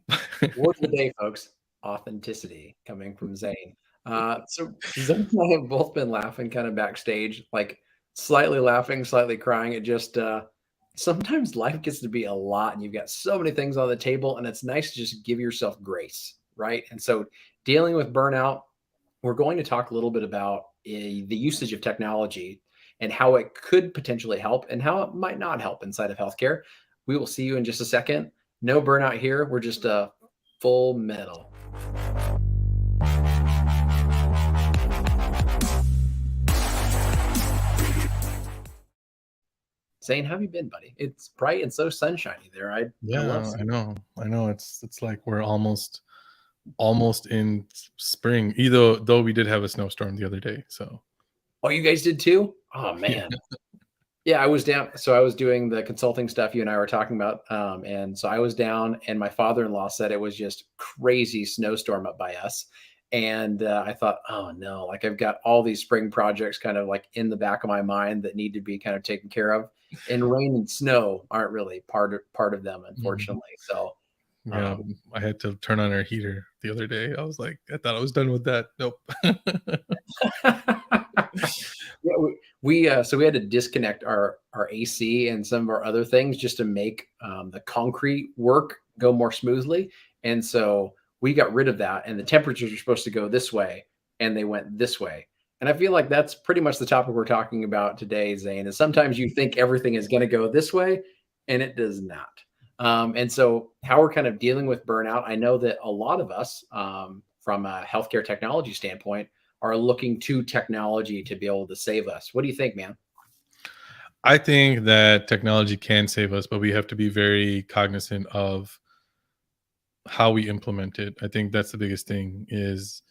Word of the day, folks, authenticity coming from Zane. So Zane and I have both been laughing kind of backstage, like slightly laughing, slightly crying. It just sometimes life gets to be a lot and you've got so many things on the table, and it's nice to just give yourself grace, right? And so dealing with burnout, we're going to talk a little bit about the usage of technology and how it could potentially help and how it might not help inside of healthcare. We will see you in just a second. No burnout here. We're just full metal. Zane, how have you been, buddy? It's bright and so sunshiny there. I love Yeah, I seeing. know. I know. It's like we're almost in spring. Either though we did have a snowstorm the other day. So Oh, you guys did too? Oh yeah. man. Yeah, I was down. So I was doing the consulting stuff you and I were talking about. And so I was down, and my father-in-law said it was just crazy snowstorm up by us. And I thought, oh no, like I've got all these spring projects kind of like in the back of my mind that need to be kind of taken care of. And rain and snow aren't really part of them, Mhm. unfortunately. So Yeah, um, I had to turn on our heater the other day. I was like, I thought I was done with that. Nope. yeah, so we had to disconnect our AC and some of our other things just to make the concrete work go more smoothly. And so we got rid of that, and the temperatures were supposed to go this way, and they went this way. And I feel like that's pretty much the topic we're talking about today, Zane. Is sometimes you think everything is going to go this way, and it does not. And so, how we're kind of dealing with burnout, I know that a lot of us, from a healthcare technology standpoint, are looking to technology to be able to save us. What do you think, man? I think that technology can save us, but we have to be very cognizant of how we implement it. I think that's the biggest thing is,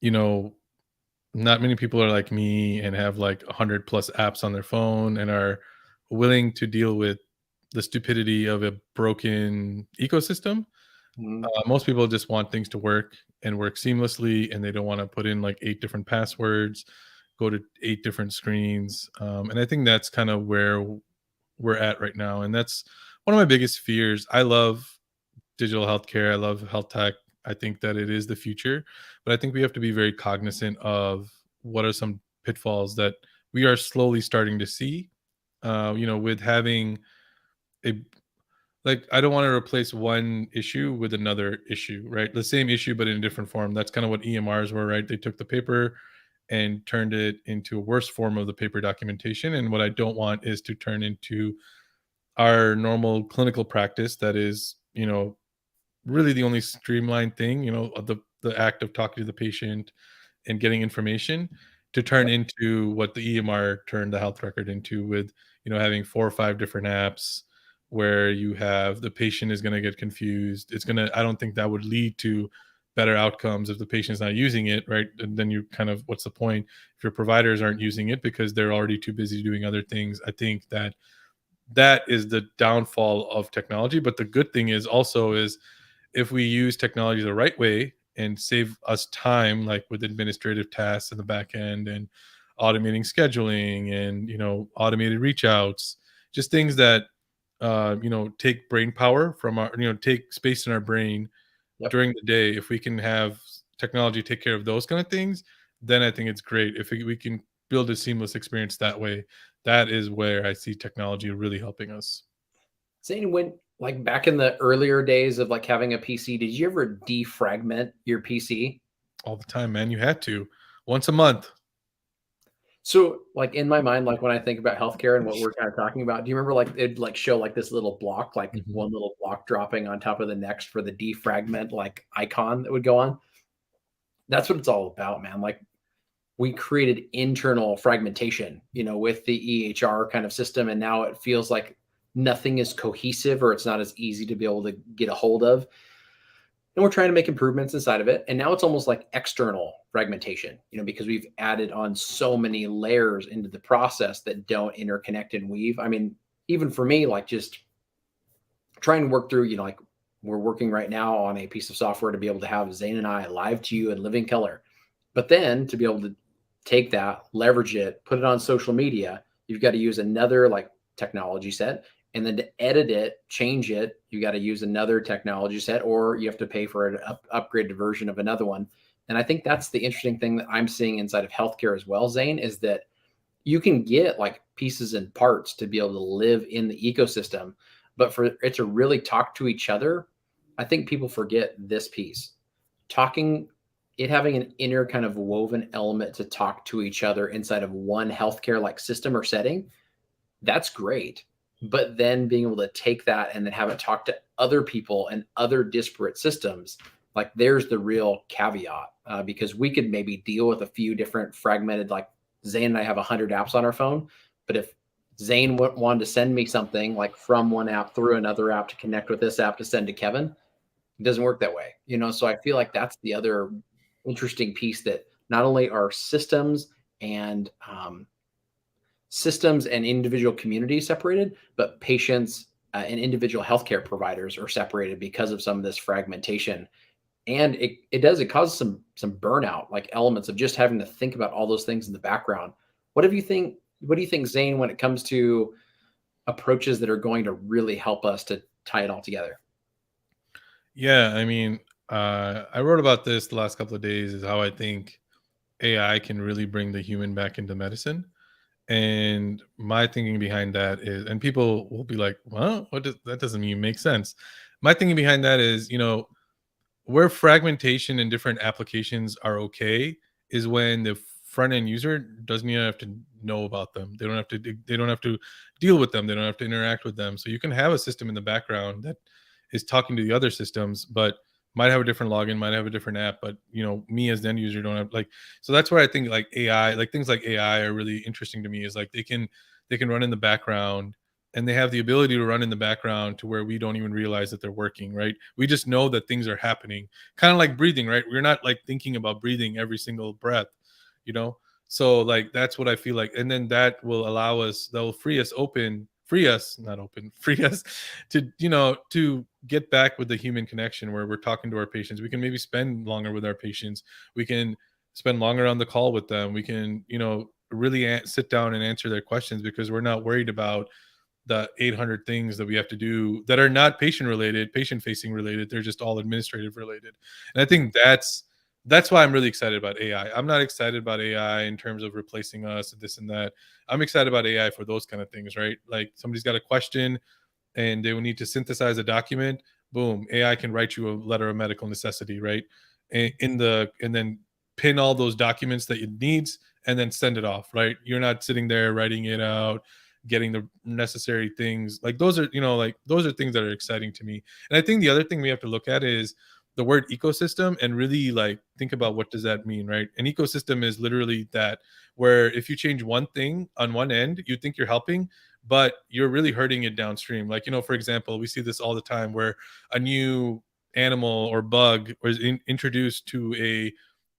you know, not many people are like me and have like 100 plus apps on their phone and are willing to deal with the stupidity of a broken ecosystem. Mhm. Most people just want things to work and work seamlessly, and they don't want to put in like 8 different passwords, go to 8 different screens. And I think that's kind of where we're at right now. And that's one of my biggest fears. I love digital healthcare. I love health tech. I think that it is the future, but I think we have to be very cognizant of what are some pitfalls that we are slowly starting to see. With having a like I don't want to replace one issue with another issue, right? The same issue but in a different form. That's kind of what EMRs were, right? They took the paper and turned it into a worse form of the paper documentation. And what I don't want is to turn into our normal clinical practice that is, really the only streamlined thing, of the act of talking to the patient and getting information to turn Yep. into what the EMR turned the health record into with, having 4 or 5 different apps where you have the patient is going to get confused. I don't think that would lead to better outcomes if the patient's not using it, right? And then you kind of, what's the point if your providers aren't using it because they're already too busy doing other things? I think that is the downfall of technology. But the good thing is also is if we use technology the right way and save us time, like with administrative tasks in the back end and automating scheduling and automated reach outs, just things that take brain power from our take space in our brain Yep. during the day. If we can have technology take care of those kind of things, then I think it's great. If we can build a seamless experience that way, that is where I see technology really helping us. Zane, when like back in the earlier days of like having a PC, did you ever defragment your PC? All the time, man. You had to once a month. So, like in my mind, like when I think about healthcare and what we're kind of talking about, do you remember like it'd like show like this little block, like Mhm. one little block dropping on top of the next for the defragment like icon that would go on? That's what it's all about, man. Like we created internal fragmentation, with the EHR kind of system. And now it feels like nothing is cohesive or it's not as easy to be able to get a hold of. And we're trying to make improvements inside of it. And now it's almost like external fragmentation, because we've added on so many layers into the process that don't interconnect and weave. I mean, even for me, like just trying to work through, like we're working right now on a piece of software to be able to have Zane and I live to you in living color. But then to be able to take that, leverage it, put it on social media, you've got to use another like technology set. And then to edit it, change it, you got to use another technology set, or you have to pay for an upgraded version of another one. And I think that's the interesting thing that I'm seeing inside of healthcare as well, Zane, is that you can get like pieces and parts to be able to live in the ecosystem, but for it to really talk to each other, I think people forget this piece. Talking, it having an inner kind of woven element to talk to each other inside of one healthcare like system or setting, that's great. But then being able to take that and then have it talk to other people and other disparate systems, like there's the real caveat, because we could maybe deal with a few different fragmented, like Zane and I have 100 apps on our phone, but if Zane wanted to send me something like from one app through another app to connect with this app to send to Kevin, it doesn't work that way, So I feel like that's the other interesting piece, that not only are and systems and individual communities separated, but patients and individual healthcare providers are separated because of some of this fragmentation. And it causes some burnout, like elements of just having to think about all those things in the background. What do you think, Zane, when it comes to approaches that are going to really help us to tie it all together? Yeah, I mean, I wrote about this the last couple of days, is how I think AI can really bring the human back into medicine. And my thinking behind that is, and people will be like, well, that doesn't even make sense. My thinking behind that is, where fragmentation in different applications are okay is when the front end user doesn't even have to know about them. They don't have to deal with them. They don't have to interact with them. So you can have a system in the background that is talking to the other systems, but might have a different login, might have a different app, but me as the end user don't have, like, so that's where I think like AI, like things like AI are really interesting to me, is like they can run in the background, and they have the ability to run in the background to where we don't even realize that they're working, right? We just know that things are happening, kind of like breathing, right? We're not like thinking about breathing every single breath, you know? So like that's what I feel like. And then that will allow us, that will free us, not open, free us to, to get back with the human connection where we're talking to our patients. We can maybe spend longer with our patients. We can spend longer on the call with them. We can, really sit down and answer their questions, because we're not worried about the 800 things that we have to do that are not patient facing related. They're just all administrative related. And I think that's why I'm really excited about AI. I'm not excited about AI in terms of replacing us, this and that. I'm excited about AI for those kind of things, right? Like somebody's got a question and they will need to synthesize a document. Boom, AI can write you a letter of medical necessity, right? And then pin all those documents that it needs and then send it off, right? You're not sitting there writing it out, getting the necessary things. Like those are, like those are things that are exciting to me. And I think the other thing we have to look at is the word ecosystem, and really like think about what does that mean, right? An ecosystem is literally that, where if you change one thing on one end, you think you're helping, but you're really hurting it downstream. Like, for example, we see this all the time where a new animal or bug was introduced to a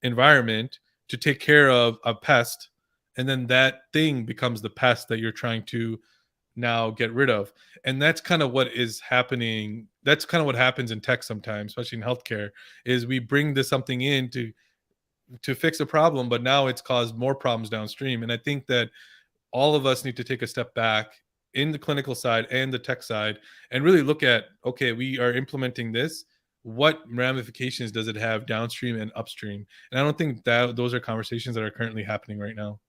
environment to take care of a pest, and then that thing becomes the pest that you're trying to now get rid of. And that's kind of what is happening. That's kind of what happens in tech sometimes, especially in healthcare, is we bring this something in to fix a problem, but now it's caused more problems downstream. And I think that all of us need to take a step back in the clinical side and the tech side and really look at, okay, we are implementing this. What ramifications does it have downstream and upstream? And I don't think that those are conversations that are currently happening right now.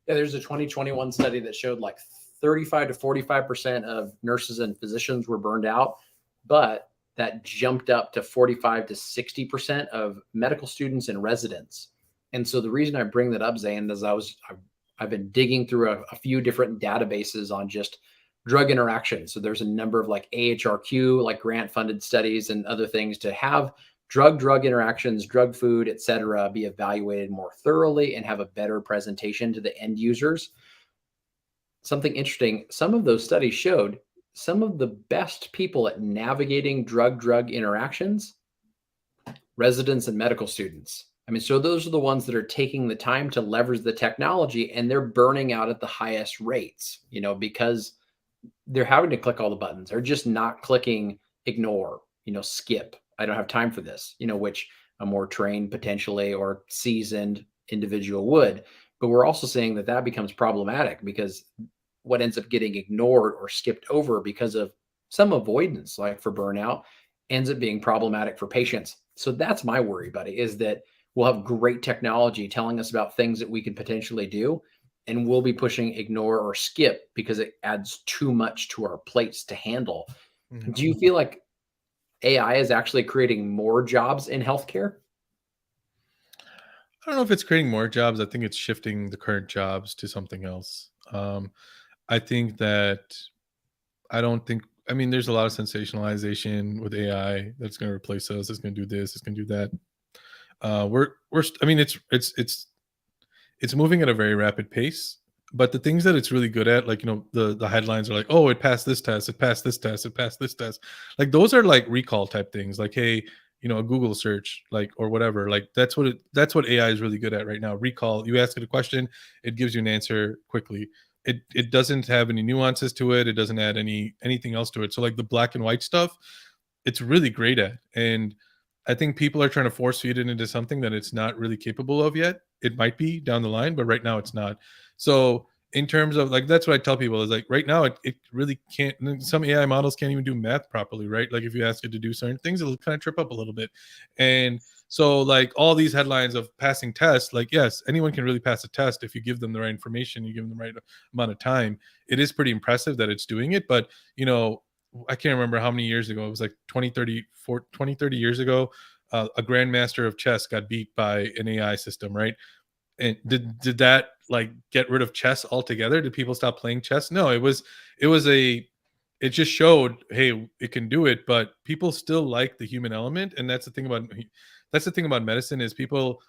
Yeah, there's a 2021 study that showed like 35 to 45% of nurses and physicians were burned out, but that jumped up to 45 to 60% of medical students and residents. And so the reason I bring that up, Zane, is I've been digging through a few different databases on just drug interactions. So there's a number of like AHRQ, like grant funded studies and other things to have drug interactions, drug food, et cetera, be evaluated more thoroughly and have a better presentation to the end users. Something interesting, some of those studies showed some of the best people at navigating drug interactions, residents and medical students. I mean, so those are the ones that are taking the time to leverage the technology, and they're burning out at the highest rates, because they're having to click all the buttons. They're just not clicking ignore, skip. I don't have time for this, which a more trained potentially or seasoned individual would. But we're also seeing that becomes problematic because what ends up getting ignored or skipped over because of some avoidance, like for burnout, ends up being problematic for patients. So that's my worry, buddy, is that we'll have great technology telling us about things that we could potentially do, and we'll be pushing ignore or skip because it adds too much to our plates to handle. Mhm. Do you feel like AI is actually creating more jobs in healthcare? I don't know if it's creating more jobs. I think it's shifting the current jobs to something else. I think that I don't think. I mean, there's a lot of sensationalization with AI that's going to replace us. It's going to do this. It's going to do that. I mean, it's moving at a very rapid pace. But the things that it's really good at, like the headlines are like, oh, it passed this test, it passed this test, it passed this test. Like those are like recall type things. Like, hey, a Google search, like or whatever. Like that's what AI is really good at right now. Recall. You ask it a question, it gives you an answer quickly. It doesn't have any nuances to it. It doesn't add anything else to it. So like the black and white stuff, it's really great at. And I think people are trying to force feed it into something that it's not really capable of yet. It might be down the line, but right now it's not. So in terms of like that's what I tell people is like right now it really can't. Some AI models can't even do math properly, right? Like if you ask it to do certain things, it'll kind of trip up a little bit. And so like all these headlines of passing tests, like yes, anyone can really pass a test if you give them the right information, you give them the right amount of time. It is pretty impressive that it's doing it, but I can't remember how many years ago. It was like 20, 30 years ago. A grandmaster of chess got beat by an AI system, right? And did that like get rid of chess altogether? Did people stop playing chess? No, it just showed, hey, it can do it, but people still like the human element, and that's the thing about medicine is people.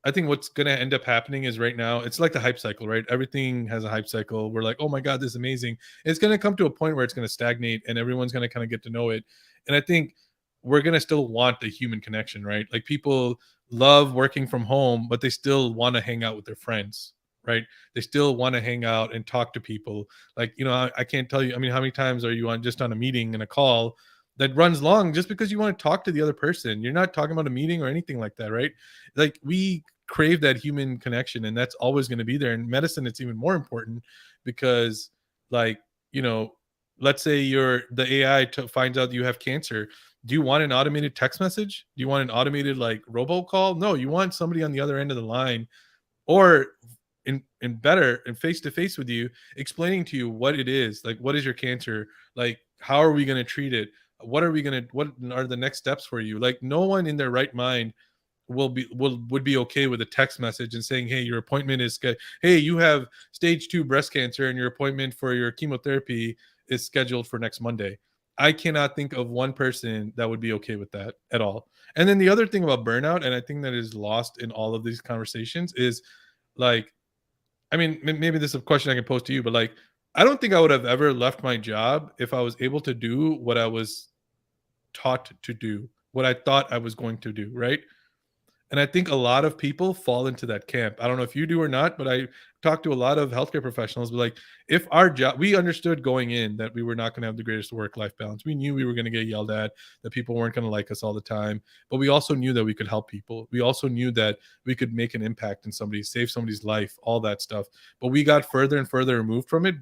I think what's going to end up happening is right now it's like the hype cycle, right? Everything has a hype cycle. We're like, oh my god, this is amazing. It's going to come to a point where it's going to stagnate, and everyone's going to kind of get to know it. And I think we're going to still want the human connection, right? Like people love working from home, but they still want to hang out with their friends, right? They still want to hang out and talk to people. Like, I can't tell you, I mean, how many times are you on a meeting and a call that runs long just because you want to talk to the other person? You're not talking about a meeting or anything like that, right? Like we crave that human connection, and that's always going to be there. In medicine, it's even more important because, like, you know, let's say the AI finds out you have cancer. Do you want an automated text message? Do you want an automated like robocall? No, you want somebody on the other end of the line, or in better and face to face with you, explaining to you what it is, like what is your cancer, like how are we going to treat it, what are the next steps for you. Like no one in their right mind would be okay with a text message and saying, hey, your appointment is hey, you have stage 2 breast cancer and your appointment for your chemotherapy is scheduled for next Monday. I cannot think of one person that would be okay with that at all. And then the other thing about burnout, and I think that is lost in all of these conversations, is like, I mean, maybe this is a question I can pose to you, but like, I don't think I would have ever left my job if I was able to do what I was taught to do, what I thought I was going to do, right? And I think a lot of people fall into that camp. I don't know if you do or not, but I talk to a lot of healthcare professionals. But like, if our job, we understood going in that we were not going to have the greatest work-life balance. We knew we were going to get yelled at, that people weren't going to like us all the time. But we also knew that we could help people. We also knew that we could make an impact in somebody, save somebody's life, all that stuff. But we got further and further removed from it,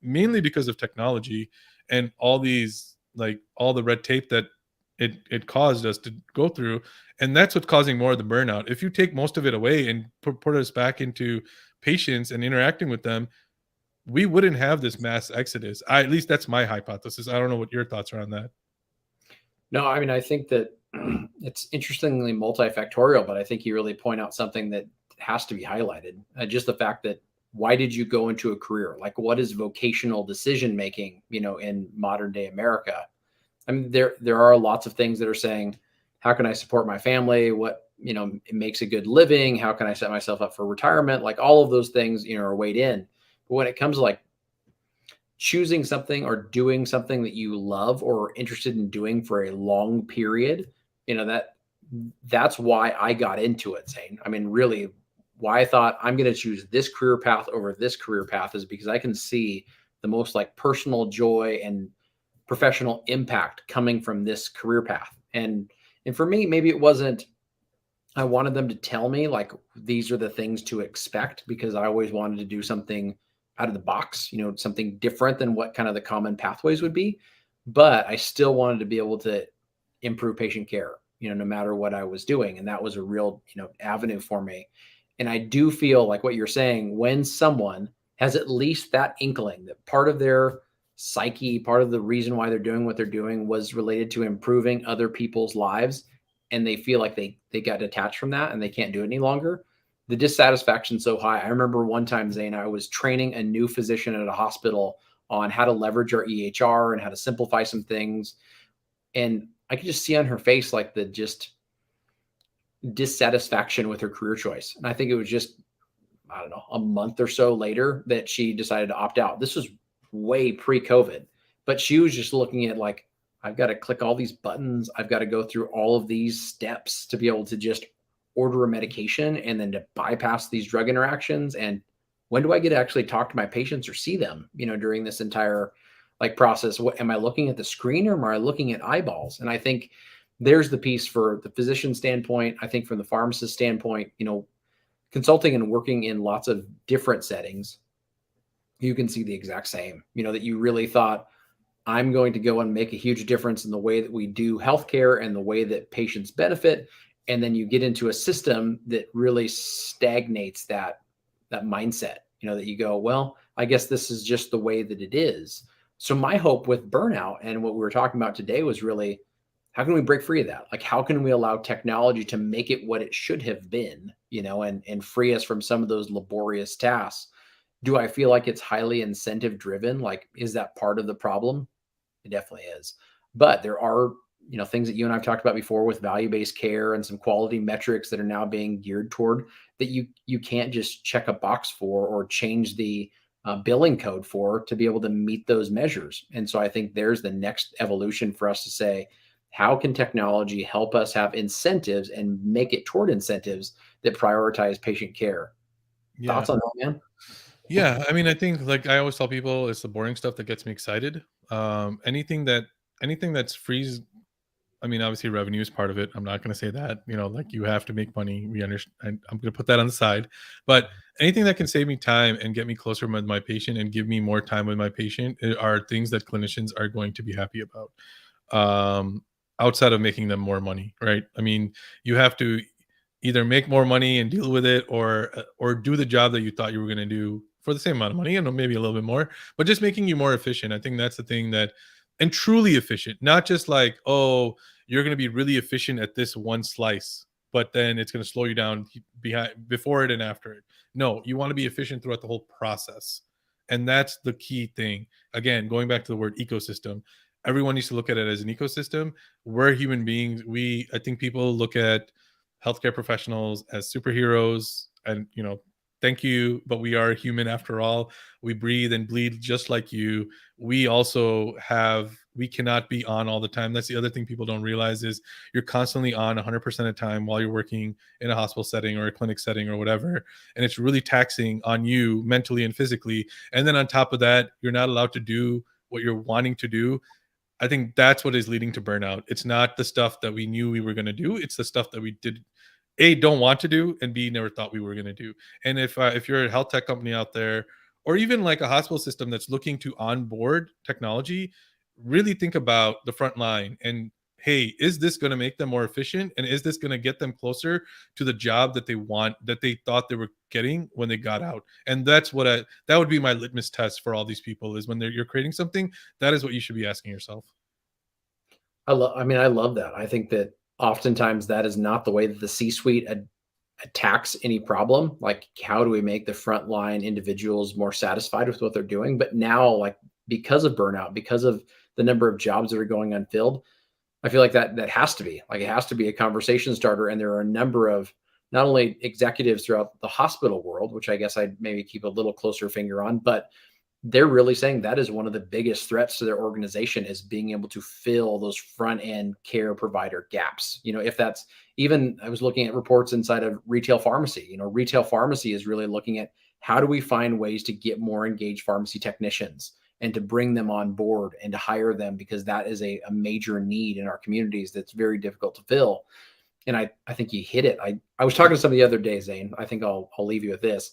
mainly because of technology and all these, like all the red tape that it caused us to go through. And that's what's causing more of the burnout. If you take most of it away and put us back into patients and interacting with them, we wouldn't have this mass exodus. At least that's my hypothesis. I don't know what your thoughts are on that. No, I mean, I think that it's interestingly multifactorial, but I think you really point out something that has to be highlighted. Just the fact that why did you go into a career? Like, what is vocational decision making, in modern day America? I mean, there are lots of things that are saying, how can I support my family? What, it makes a good living? How can I set myself up for retirement? Like all of those things, are weighed in. But when it comes to like choosing something or doing something that you love or are interested in doing for a long period, that's why I got into it, Zane. I mean, really, why I thought I'm going to choose this career path over this career path is because I can see the most like personal joy and professional impact coming from this career path. And for me, maybe it wasn't, I wanted them to tell me like these are the things to expect because I always wanted to do something out of the box, something different than what kind of the common pathways would be. But I still wanted to be able to improve patient care, no matter what I was doing. And that was a real, avenue for me. And I do feel like what you're saying, when someone has at least that inkling that part of their psyche, part of the reason why they're doing what they're doing was related to improving other people's lives, and they feel like they got detached from that and they can't do it any longer, the dissatisfaction's so high. I remember one time, Zane, I was training a new physician at a hospital on how to leverage our EHR and how to simplify some things. And I could just see on her face like the just dissatisfaction with her career choice. And I think it was just, I don't know, a month or so later that she decided to opt out. This was way pre-COVID, but she was just looking at like, I've got to click all these buttons. I've got to go through all of these steps to be able to just order a medication and then to bypass these drug interactions. And when do I get to actually talk to my patients or see them, during this entire like process? What am I looking at the screen or am I looking at eyeballs? And I think there's the piece for the physician standpoint. I think from the pharmacist standpoint, consulting and working in lots of different settings, you can see the exact same, that you really thought, I'm going to go and make a huge difference in the way that we do healthcare and the way that patients benefit. And then you get into a system that really stagnates that mindset, that you go, well, I guess this is just the way that it is. So my hope with burnout and what we were talking about today was really, how can we break free of that? Like, how can we allow technology to make it what it should have been, and free us from some of those laborious tasks? Do I feel like it's highly incentive driven? Like, is that part of the problem? It definitely is. But there are, things that you and I've talked about before with value-based care and some quality metrics that are now being geared toward that you can't just check a box for or change the billing code for to be able to meet those measures. And so I think there's the next evolution for us to say, how can technology help us have incentives and make it toward incentives that prioritize patient care? Yeah. Thoughts on that, man? Yeah, I mean, I think like I always tell people, it's the boring stuff that gets me excited. Anything that's frees. I mean, obviously, revenue is part of it. I'm not going to say that. Like you have to make money. We understand. I'm going to put that on the side. But anything that can save me time and get me closer with my patient and give me more time with my patient are things that clinicians are going to be happy about. Outside of making them more money, right? I mean, you have to either make more money and deal with it, or do the job that you thought you were going to do for the same amount of money and maybe a little bit more, but just making you more efficient. I think that's the thing that, and truly efficient, not just like, oh, you're going to be really efficient at this one slice, but then it's going to slow you down before it and after it. No, you want to be efficient throughout the whole process. And that's the key thing. Again, going back to the word ecosystem, everyone needs to look at it as an ecosystem. We're human beings. I think people look at healthcare professionals as superheroes, and thank you, but we are human after all. We breathe and bleed just like you. We cannot be on all the time. That's the other thing people don't realize is you're constantly on 100% of the time while you're working in a hospital setting or a clinic setting or whatever, and it's really taxing on you mentally and physically. And then on top of that, you're not allowed to do what you're wanting to do. I think that's what is leading to burnout. It's not the stuff that we knew we were going to do. It's the stuff that we did, A, don't want to do, and B, never thought we were going to do. And if you're a health tech company out there, or even like a hospital system that's looking to onboard technology, really think about the front line and, hey, is this going to make them more efficient? And is this going to get them closer to the job that they want, that they thought they were getting when they got out? And that would be my litmus test for all these people, is when you're creating something, that is what you should be asking yourself. I love that. I think that oftentimes that is not the way that the C-suite attacks any problem. Like, how do we make the frontline individuals more satisfied with what they're doing? But now, like, because of burnout, because of the number of jobs that are going unfilled, I feel like that has to be like, it has to be a conversation starter. And there are a number of not only executives throughout the hospital world, which I guess I'd maybe keep a little closer finger on, but they're really saying that is one of the biggest threats to their organization, is being able to fill those front end care provider gaps. If that's even, I was looking at reports inside of retail pharmacy. Retail pharmacy is really looking at, how do we find ways to get more engaged pharmacy technicians and to bring them on board and to hire them, because that is a major need in our communities that's very difficult to fill. And I think you hit it. I was talking to somebody the other day, Zane. I think I'll leave you with this.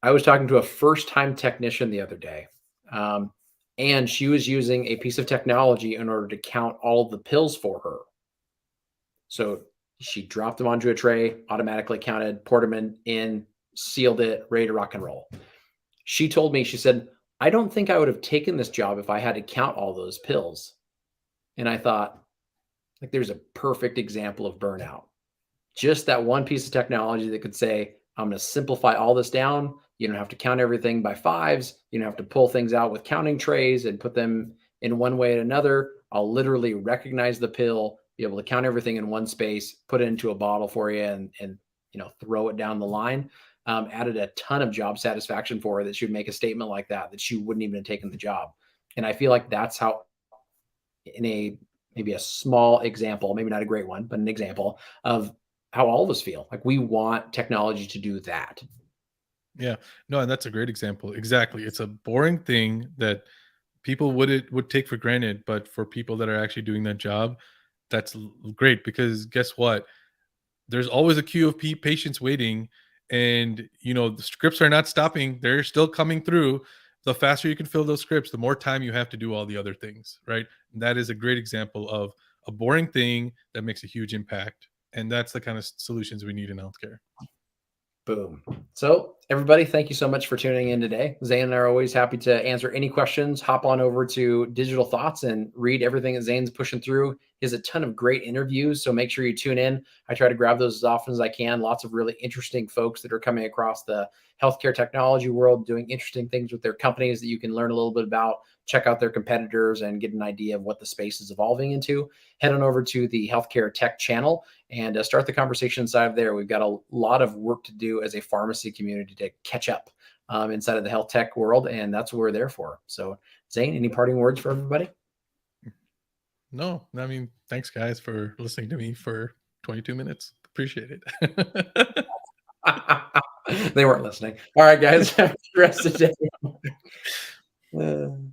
I was talking to a first-time technician the other day, um, and she was using a piece of technology in order to count all of the pills for her. So she dropped them onto a tray, automatically counted, poured them in, sealed it, ready to rock and roll. She told me, she said, I don't think I would have taken this job if I had to count all those pills. And I thought, like, there's a perfect example of burnout. Just that one piece of technology that could say, I'm going to simplify all this down. You don't have to count everything by fives. You don't have to pull things out with counting trays and put them in one way and another. I'll literally recognize the pill, be able to count everything in one space, put it into a bottle for you, and throw it down the line. Added a ton of job satisfaction for her that she would make a statement like that she wouldn't even have taken the job. And I feel like that's how, in a maybe a small example, maybe not a great one, but an example of how all of us feel. Like we want technology to do that. Yeah. No, and that's a great example. Exactly. It's a boring thing that people would take for granted, but for people that are actually doing that job, that's great because guess what? There's always a queue of patients waiting, and the scripts are not stopping. They're still coming through. The faster you can fill those scripts, the more time you have to do all the other things, right? And that is a great example of a boring thing that makes a huge impact. And that's the kind of solutions we need in healthcare. Boom. So, everybody, thank you so much for tuning in today. Zane and I are always happy to answer any questions. Hop on over to Digital Thoughts and read everything that Zane's pushing through. He has a ton of great interviews, so make sure you tune in. I try to grab those as often as I can. Lots of really interesting folks that are coming across the healthcare technology world, doing interesting things with their companies that you can learn a little bit about, check out their competitors, and get an idea of what the space is evolving into. Head on over to the Healthcare Tech channel and start the conversation inside of there. We've got a lot of work to do as a pharmacy community to catch up inside of the health tech world, and that's what we're there for. So, Zane, any parting words for everybody? No, I mean, thanks guys for listening to me for 22 minutes. Appreciate it. They weren't listening. All right, guys, have the rest of the day.